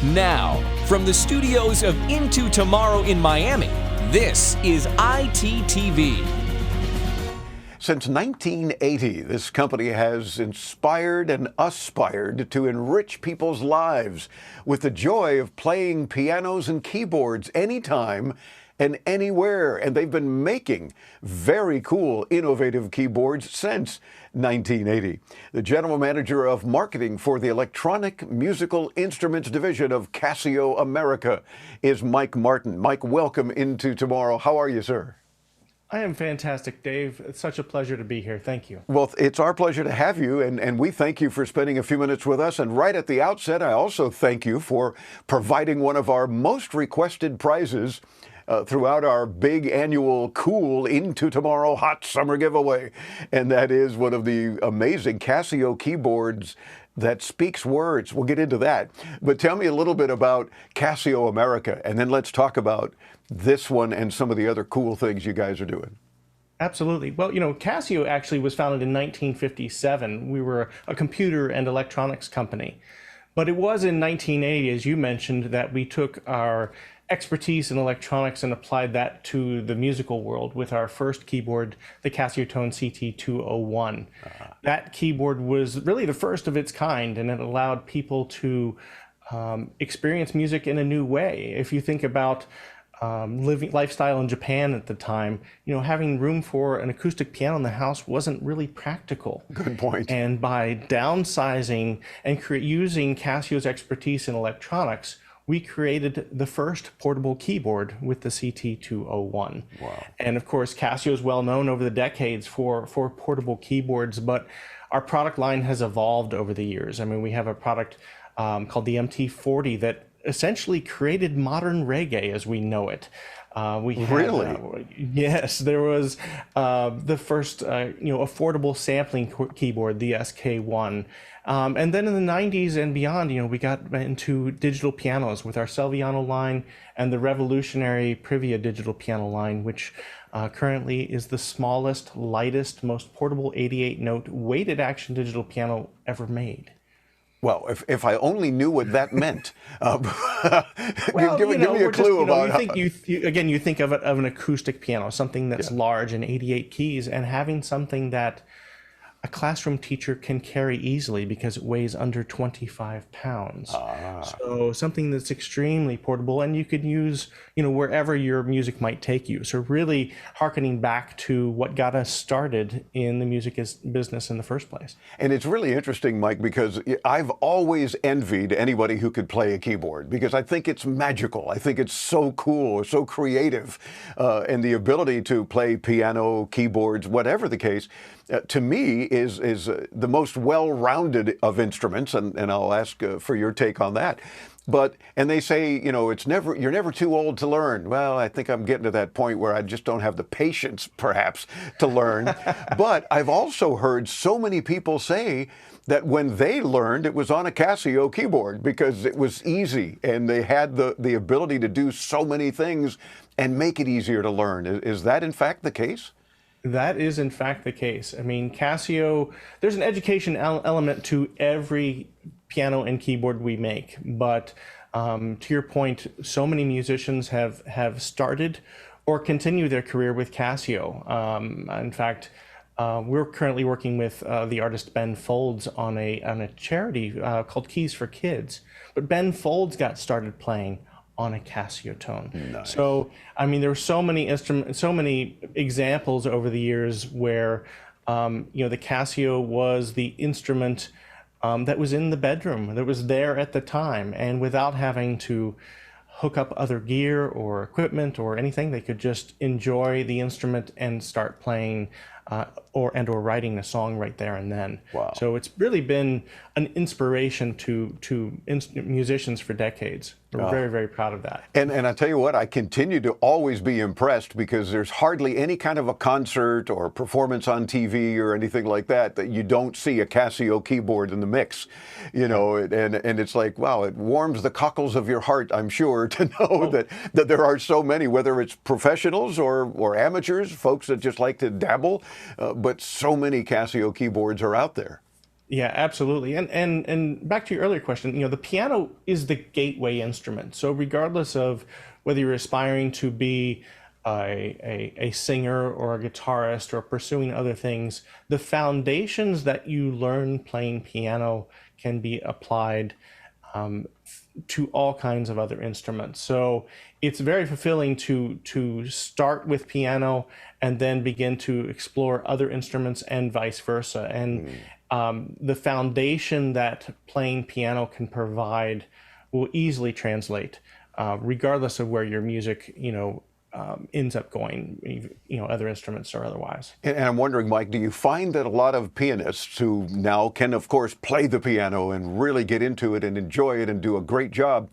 Now, from the studios of Into Tomorrow in Miami, this is ITTV. Since 1980, this company has inspired and aspired to enrich people's lives with the joy of playing pianos and keyboards anytime and anywhere. And they've been making very cool, innovative keyboards since 1980. The general manager of marketing for the electronic musical instruments division of Casio America is Mike Martin. Mike, welcome Into Tomorrow. How are you, sir? I am fantastic, Dave. It's such a pleasure to be here. Thank you. Well, it's our pleasure to have you, and we thank you for spending a few minutes with us. And right at the outset, I also thank you for providing one of our most requested prizes throughout our big annual Cool Into Tomorrow Hot Summer giveaway. And that is one of the amazing Casio keyboards that speaks words. We'll get into that. But tell me a little bit about Casio America, and then let's talk about this one and some of the other cool things you guys are doing. Absolutely. Well, Casio actually was founded in 1957. We were a computer and electronics company. But it was in 1980, as you mentioned, that we took our expertise in electronics and applied that to the musical world with our first keyboard, the Casio Tone CT201. That keyboard was really the first of its kind, and it allowed people to experience music in a new way. If you think about living lifestyle in Japan at the time, having room for an acoustic piano in the house wasn't really practical. Good point. And by downsizing and using Casio's expertise in electronics, we created the first portable keyboard with the CT201. Wow. And of course, Casio is well known over the decades for portable keyboards, but our product line has evolved over the years. I mean, we have a product called the MT40 that essentially created modern reggae as we know it. Really? Yes, there was the first affordable sampling keyboard, the SK1. And then in the 90s and beyond, we got into digital pianos with our Selviano line and the revolutionary Privia digital piano line, which currently is the smallest, lightest, most portable 88-note weighted action digital piano ever made. Well, if I only knew what that meant. Well, give me a clue about how. You think of an acoustic piano, something that's large and 88 keys, and having something that a classroom teacher can carry easily because it weighs under 25 pounds. So something that's extremely portable and you could use, wherever your music might take you. So really hearkening back to what got us started in the music business in the first place. And it's really interesting, Mike, because I've always envied anybody who could play a keyboard because I think it's magical. I think it's so cool, so creative, and the ability to play piano, keyboards, whatever the case, to me is the most well-rounded of instruments, and I'll ask for your take on that. And they say, you're never too old to learn. Well, I think I'm getting to that point where I just don't have the patience, perhaps, to learn. But I've also heard so many people say that when they learned, it was on a Casio keyboard because it was easy and they had the ability to do so many things and make it easier to learn. Is that in fact the case? That is in fact the case. I mean, Casio, there's an education element to every piano and keyboard we make, but to your point, so many musicians have started or continue their career with Casio. In fact, we're currently working with the artist Ben Folds on a charity called Keys for Kids, but Ben Folds got started playing on a Casio Tone. Nice. So, I mean, there were so many examples over the years where, the Casio was the instrument that was in the bedroom, that was there at the time, and without having to hook up other gear or equipment or anything, they could just enjoy the instrument and start playing or writing a song right there and then. Wow. So it's really been an inspiration to musicians for decades. We're very, very proud of that. And I tell you what, I continue to always be impressed because there's hardly any kind of a concert or performance on TV or anything like that you don't see a Casio keyboard in the mix, and it's like, wow, it warms the cockles of your heart, I'm sure, to know that there are so many, whether it's professionals or amateurs, folks that just like to dabble, but so many Casio keyboards are out there. Yeah, absolutely. And back to your earlier question, the piano is the gateway instrument. So regardless of whether you're aspiring to be a singer or a guitarist or pursuing other things, the foundations that you learn playing piano can be applied to all kinds of other instruments. So it's very fulfilling to start with piano and then begin to explore other instruments and vice versa. And the foundation that playing piano can provide will easily translate, regardless of where your music, ends up going, other instruments or otherwise. And I'm wondering, Mike, do you find that a lot of pianists who now can, of course, play the piano and really get into it and enjoy it and do a great job,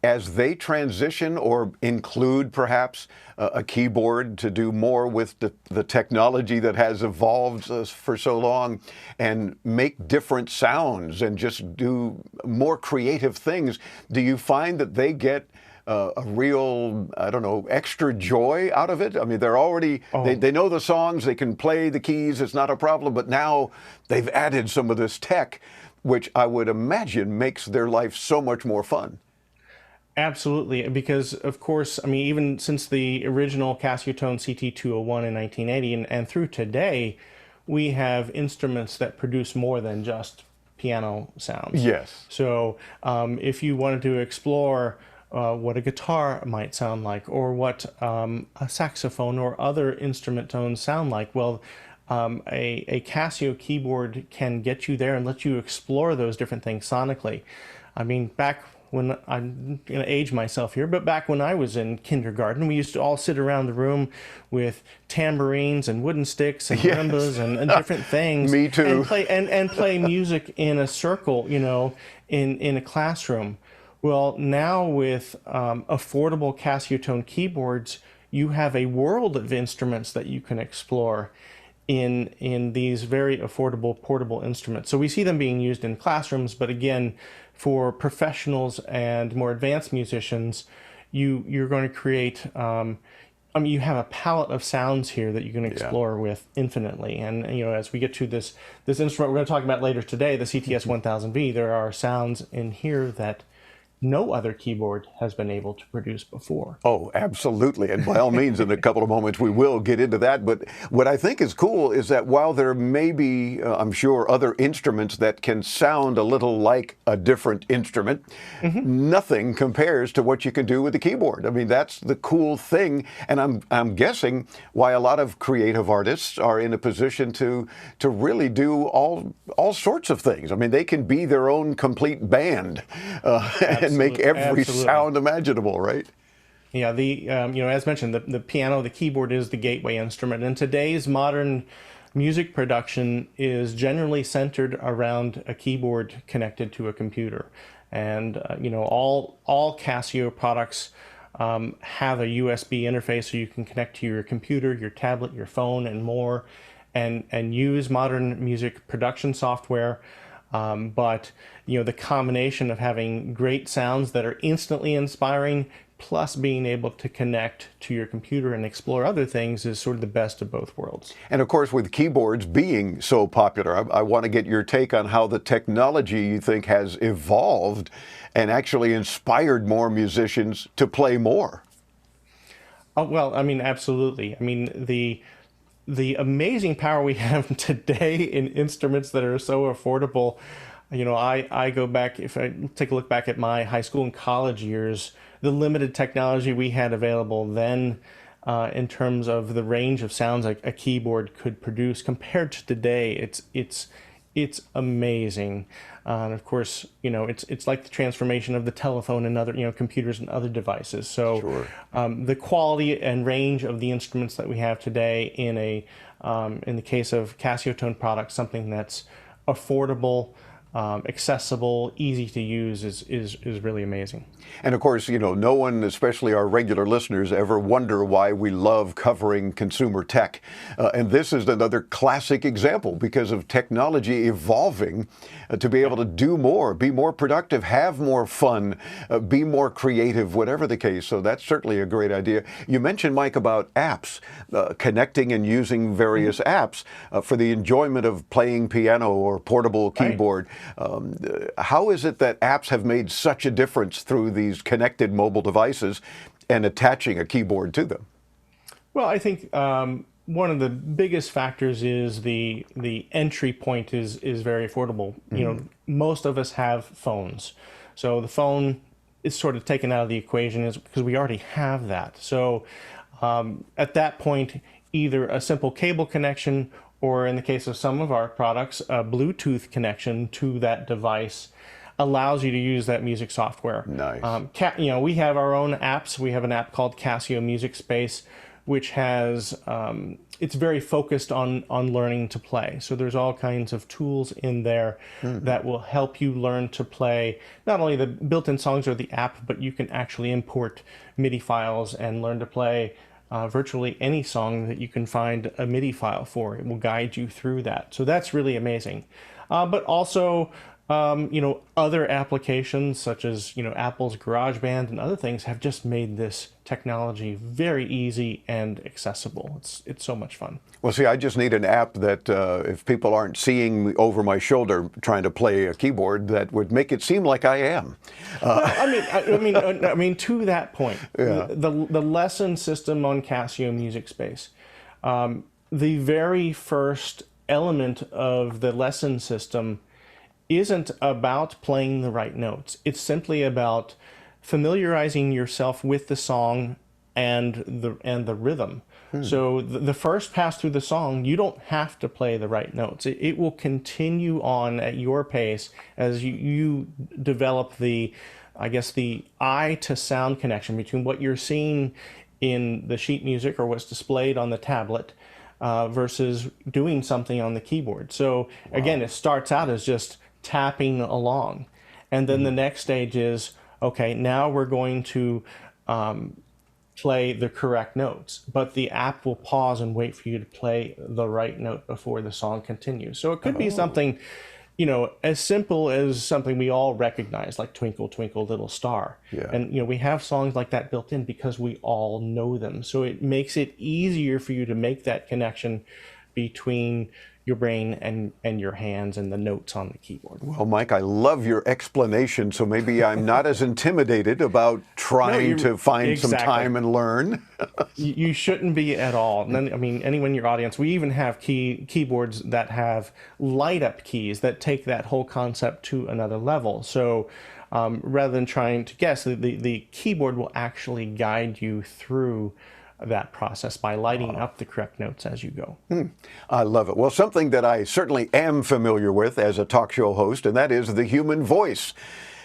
as they transition or include perhaps a keyboard to do more with the technology that has evolved for so long and make different sounds and just do more creative things, do you find that they get a real, I don't know, extra joy out of it? I mean, they're already, they know the songs, they can play the keys, it's not a problem, but now they've added some of this tech, which I would imagine makes their life so much more fun. Absolutely, because of course, I mean, even since the original Casio CT201 in 1980 and through today, we have instruments that produce more than just piano sounds. Yes. So if you wanted to explore what a guitar might sound like, or what a saxophone or other instrument tones sound like, well, a Casio keyboard can get you there and let you explore those different things sonically. I mean, back when I'm going to age myself here, but back when I was in kindergarten, we used to all sit around the room with tambourines and wooden sticks and marimbas and different things. Me too. And play music in a circle, in a classroom. Well, now with affordable Casio tone keyboards, you have a world of instruments that you can explore in these very affordable portable instruments. So we see them being used in classrooms, but again, for professionals and more advanced musicians, you're going to create, you have a palette of sounds here that you can explore with infinitely. And as we get to this instrument we're going to talk about later today, the CTS 1000V, there are sounds in here that no other keyboard has been able to produce before. Oh, absolutely. And by all means, in a couple of moments, we will get into that. But what I think is cool is that while there may be, I'm sure, other instruments that can sound a little like a different instrument, nothing compares to what you can do with the keyboard. I mean, that's the cool thing. And I'm guessing why a lot of creative artists are in a position to really do all sorts of things. I mean, they can be their own complete band. And make every sound imaginable, right? Yeah, as mentioned, the piano, the keyboard is the gateway instrument. And today's modern music production is generally centered around a keyboard connected to a computer. And, all Casio products have a USB interface so you can connect to your computer, your tablet, your phone, and more, and use modern music production software. But the combination of having great sounds that are instantly inspiring plus being able to connect to your computer and explore other things is sort of the best of both worlds. And of course, with keyboards being so popular, I want to get your take on how the technology you think has evolved and actually inspired more musicians to play more. Oh, well, I mean, absolutely. I mean, the amazing power we have today in instruments that are so affordable. I go back, if I take a look back at my high school and college years, the limited technology we had available then in terms of the range of sounds a keyboard could produce compared to today, it's amazing. And of course, it's like the transformation of the telephone and other, computers and other devices. So Sure. The quality and range of the instruments that we have today in the case of Casio tone products, something that's affordable, accessible, easy to use is really amazing. And of course, no one, especially our regular listeners, ever wonder why we love covering consumer tech. And this is another classic example because of technology evolving to be able to do more, be more productive, have more fun, be more creative, whatever the case. So that's certainly a great idea. You mentioned, Mike, about apps, connecting and using various apps for the enjoyment of playing piano or portable keyboard. How is it that apps have made such a difference through these connected mobile devices and attaching a keyboard to them? Well, I think one of the biggest factors is the entry point is very affordable. Most of us have phones, so the phone is sort of taken out of the equation is because we already have that. So at that point, either a simple cable connection, or in the case of some of our products, a Bluetooth connection to that device allows you to use that music software. Nice. We have our own apps. We have an app called Casio Music Space, which has, it's very focused on learning to play. So there's all kinds of tools in there that will help you learn to play not only the built-in songs or the app, but you can actually import MIDI files and learn to play virtually any song that you can find a MIDI file for. It will guide you through that. So that's really amazing. But also, other applications such as, Apple's GarageBand and other things have just made this technology very easy and accessible. It's so much fun. Well, see, I just need an app that if people aren't seeing me over my shoulder trying to play a keyboard, that would make it seem like I am. I mean, to that point, Yeah. the lesson system on Casio Music Space, the very first element of the lesson system isn't about playing the right notes. It's simply about familiarizing yourself with the song and the rhythm. So the first pass through the song, you don't have to play the right notes. It will continue on at your pace as you develop the eye to sound connection between what you're seeing in the sheet music or what's displayed on the tablet versus doing something on the keyboard. So again, it starts out as just tapping along, and then the next stage is, okay, now we're going to play the correct notes, but the app will pause and wait for you to play the right note before the song continues. So it could be something, as simple as something we all recognize, like Twinkle, Twinkle, Little Star. Yeah. And, we have songs like that built in because we all know them. So it makes it easier for you to make that connection between your brain and your hands and the notes on the keyboard. Well, Mike, I love your explanation, so maybe I'm not as intimidated about trying to find some time and learn. You shouldn't be at all. And then, anyone in your audience, we even have keyboards that have light-up keys that take that whole concept to another level. So rather than trying to guess, the keyboard will actually guide you through that process by lighting up the correct notes as you go. I love it. Well, something that I certainly am familiar with as a talk show host, and that is the human voice.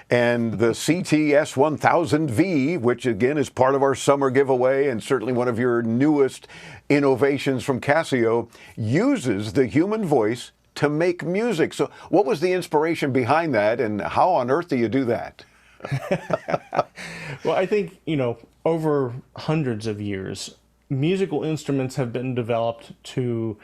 And the CTS 1000V, which again is part of our summer giveaway and certainly one of your newest innovations from Casio, uses the human voice to make music. So what was the inspiration behind that, and how on earth do you do that? Well, I think, over hundreds of years, musical instruments have been developed to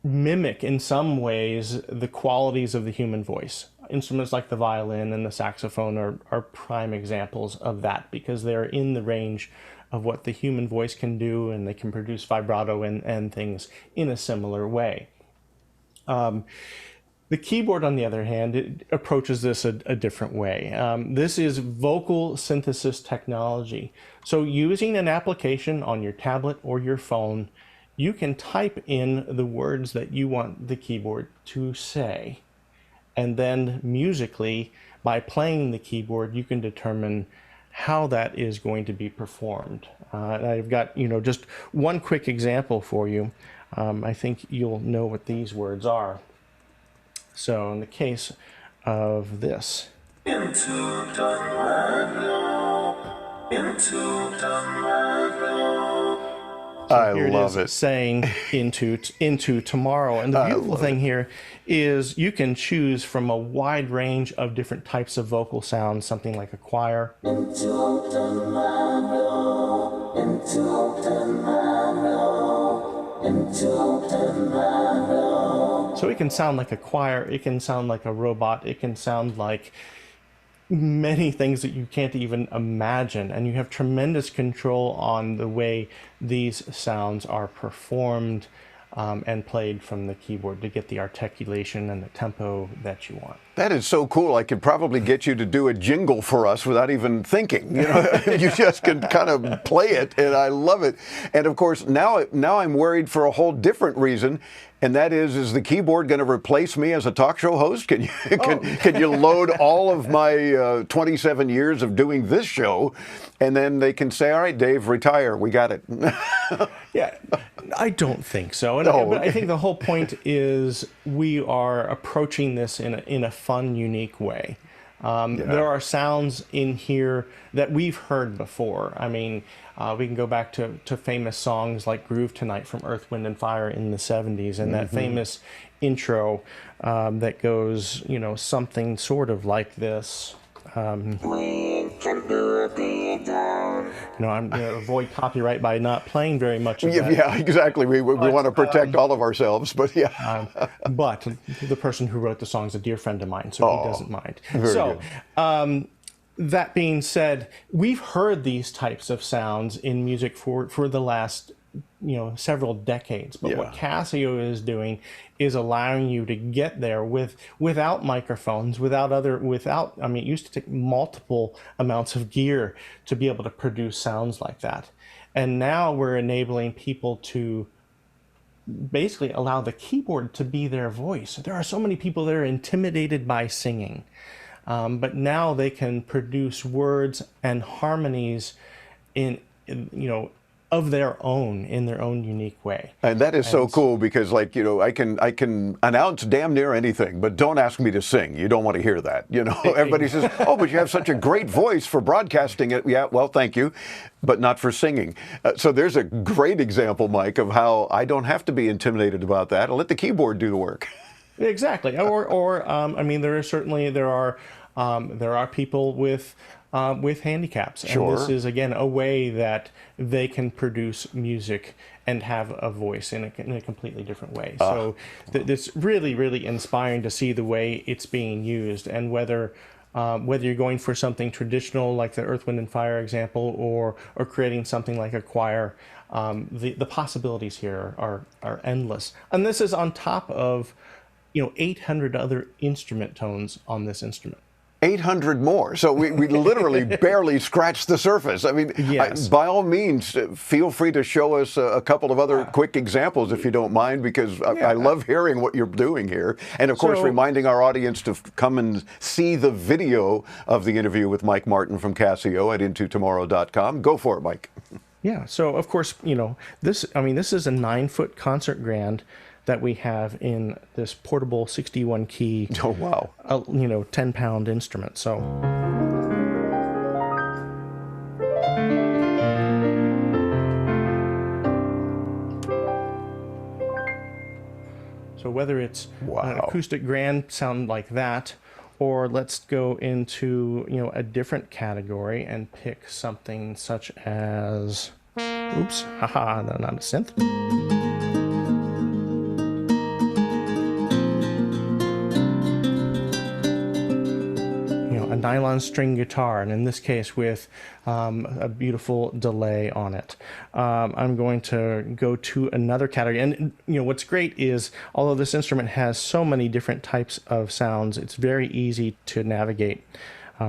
mimic, in some ways, the qualities of the human voice. Instruments like the violin and the saxophone are prime examples of that because they're in the range of what the human voice can do, and they can produce vibrato and things in a similar way. The keyboard, on the other hand, it approaches this a different way. This is vocal synthesis technology. So using an application on your tablet or your phone, you can type in the words that you want the keyboard to say. And then musically, by playing the keyboard, you can determine how that is going to be performed. And I've got, just one quick example for you. I think you'll know what these words are. So in the case of this, Into the So I here love it it. is saying into tomorrow. And the beautiful thing here is you can choose from a wide range of different types of vocal sounds, something like a choir. Into tomorrow, into tomorrow, into tomorrow. So it can sound like a choir, it can sound like a robot, it can sound like many things that you can't even imagine, and you have tremendous control on the way these sounds are performed and played from the keyboard to get the articulation and the tempo that you want. That is so cool. I could probably get you to do a jingle for us without even thinking. You know, you just can kind of play it, and I love it. And of course, now I'm worried for a whole different reason, and that is the keyboard going to replace me as a talk show host? Can you can you load all of my 27 years of doing this show, and then they can say, "All right, Dave, retire. We got it." Yeah, I don't think so. But I think the whole point is we are approaching this in a fun, unique way. There are sounds in here that we've heard before. I mean, we can go back to famous songs like Groove Tonight from Earth, Wind & Fire in the 70s, and that famous intro that goes, you know, something sort of like this. We can do a beat down. You know, I'm going to avoid copyright by not playing very much of that. Yeah, exactly. We want to protect all of ourselves, but yeah. But the person who wrote the song is a dear friend of mine, so he doesn't mind. Very So, good. that being said, we've heard these types of sounds in music for the last, you know, several decades. But what Casio is doing is allowing you to get there without microphones, I mean, it used to take multiple amounts of gear to be able to produce sounds like that. And now we're enabling people to basically allow the keyboard to be their voice. There are so many people that are intimidated by singing. But now they can produce words and harmonies in you know, of their own, in their own unique way. And that is so cool because, like, you know, I can announce damn near anything, but don't ask me to sing. You don't want to hear that. You know, everybody says, "Oh, but you have such a great voice for broadcasting it." Yeah, well, thank you, but not for singing. So there's a great example, Mike, of how I don't have to be intimidated about that. I'll let the keyboard do the work. Exactly. Or I mean, there are people with handicaps, and this is again a way that they can produce music and have a voice in a completely different way. So it's really inspiring to see the way it's being used, and whether you're going for something traditional like the Earth, Wind & Fire example, or creating something like a choir, the possibilities here are endless. And this is on top of, you know, 800 other instrument tones on this instrument. 800 more. So we literally barely scratched the surface. I mean, Yes. by all means, feel free to show us a couple of other quick examples if you don't mind, because I love hearing what you're doing here. And of course, reminding our audience to come and see the video of the interview with Mike Martin from Casio at intotomorrow.com. Go for it, Mike. Yeah. So of course, you know, this is a 9-foot concert grand that we have in this portable 61 key, Oh, wow. you know, 10-pound instrument. So whether it's an acoustic grand sound like that, or let's go into, you know, a different category and pick something such as, oops, haha, no, not a synth. A nylon string guitar, and in this case with a beautiful delay on it. I'm going to go to another category, and you know what's great is, although this instrument has so many different types of sounds, it's very easy to navigate.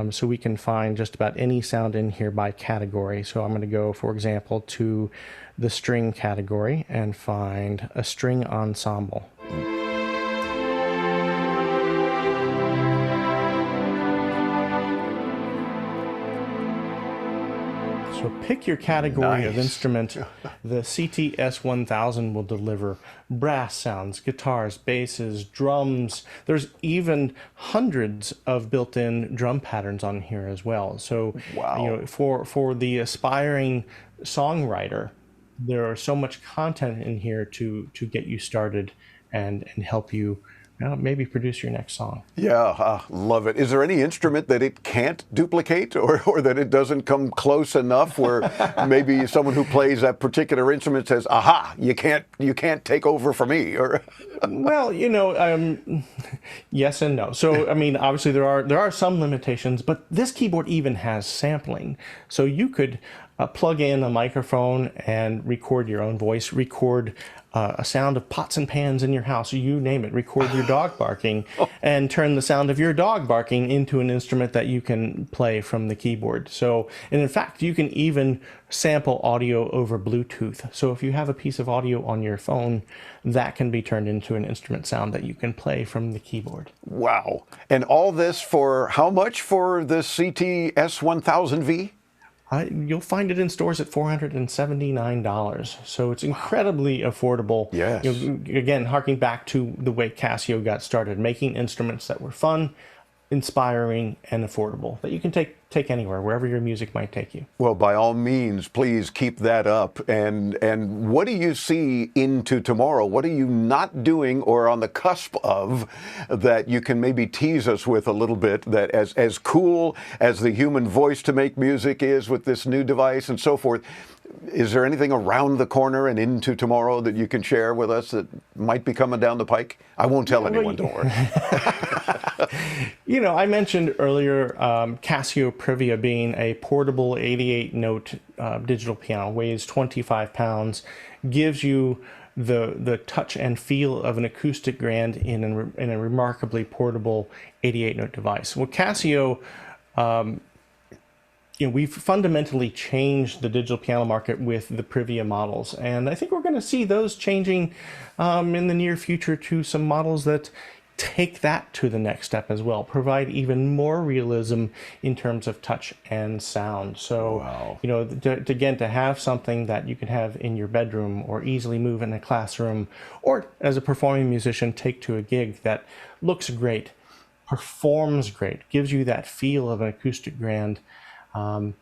So we can find just about any sound in here by category. So I'm going to go, for example, to the string category and find a string ensemble. So pick your category of instrument. The CTS-1000 will deliver brass sounds, guitars, basses, drums. There's even hundreds of built-in drum patterns on here as well. So, you know, for the aspiring songwriter, there are so much content in here to get you started and help you maybe produce your next song. Yeah, love it. Is there any instrument that it can't duplicate, or that it doesn't come close enough where maybe someone who plays that particular instrument says, aha, you can't take over for me? Or Well, yes and no. So, I mean, obviously there are some limitations, but this keyboard even has sampling. So you could plug in a microphone and record your own voice, record a sound of pots and pans in your house, you name it, record your dog barking, and turn the sound of your dog barking into an instrument that you can play from the keyboard. So, and in fact, you can even sample audio over Bluetooth. So if you have a piece of audio on your phone, that can be turned into an instrument sound that you can play from the keyboard. wow. And all this for how much for the CT S1000V? You'll find it in stores at $479, so it's incredibly affordable. Yes. Again, harking back to the way Casio got started, making instruments that were fun, inspiring, and affordable, that you can take anywhere, wherever your music might take you. Well, by all means, please keep that up. And what do you see into tomorrow? What are you not doing or on the cusp of that you can maybe tease us with a little bit, that as cool as the human voice to make music is with this new device and so forth, is there anything around the corner and into tomorrow that you can share with us that might be coming down the pike? I won't tell anyone, don't worry. I mentioned earlier Casio Privia being a portable 88-note digital piano, weighs 25 pounds, gives you the touch and feel of an acoustic grand in a remarkably portable 88-note device. Well, Casio, we've fundamentally changed the digital piano market with the Privia models, and I think we're going to see those changing in the near future to some models that take that to the next step as well, provide even more realism in terms of touch and sound. So, wow. Again, to have something that you can have in your bedroom or easily move in a classroom, or as a performing musician, take to a gig that looks great, performs great, gives you that feel of an acoustic grand, and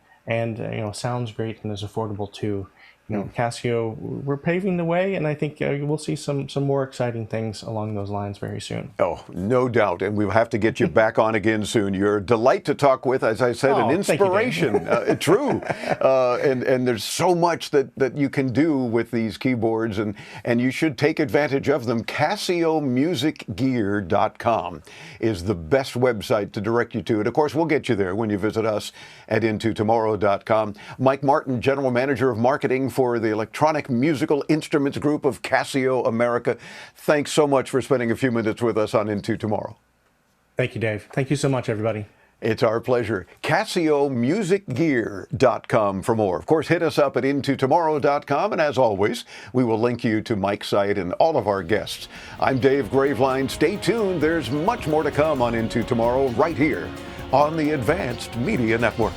sounds great and is affordable too. Casio, we're paving the way, and I think we'll see some more exciting things along those lines very soon. Oh, no doubt, and we'll have to get you back on again soon. You're a delight to talk with, as I said, an inspiration. True, and there's so much that you can do with these keyboards, and you should take advantage of them. CasioMusicGear.com is the best website to direct you to, and of course, we'll get you there when you visit us at IntoTomorrow.com. Mike Martin, General Manager of Marketing for the Electronic Musical Instruments Group of Casio America. Thanks so much for spending a few minutes with us on Into Tomorrow. Thank you, Dave. Thank you so much, everybody. It's our pleasure. CasioMusicGear.com for more. Of course, hit us up at IntoTomorrow.com, and as always, we will link you to Mike's site and all of our guests. I'm Dave Graveline. Stay tuned. There's much more to come on Into Tomorrow right here on the Advanced Media Network.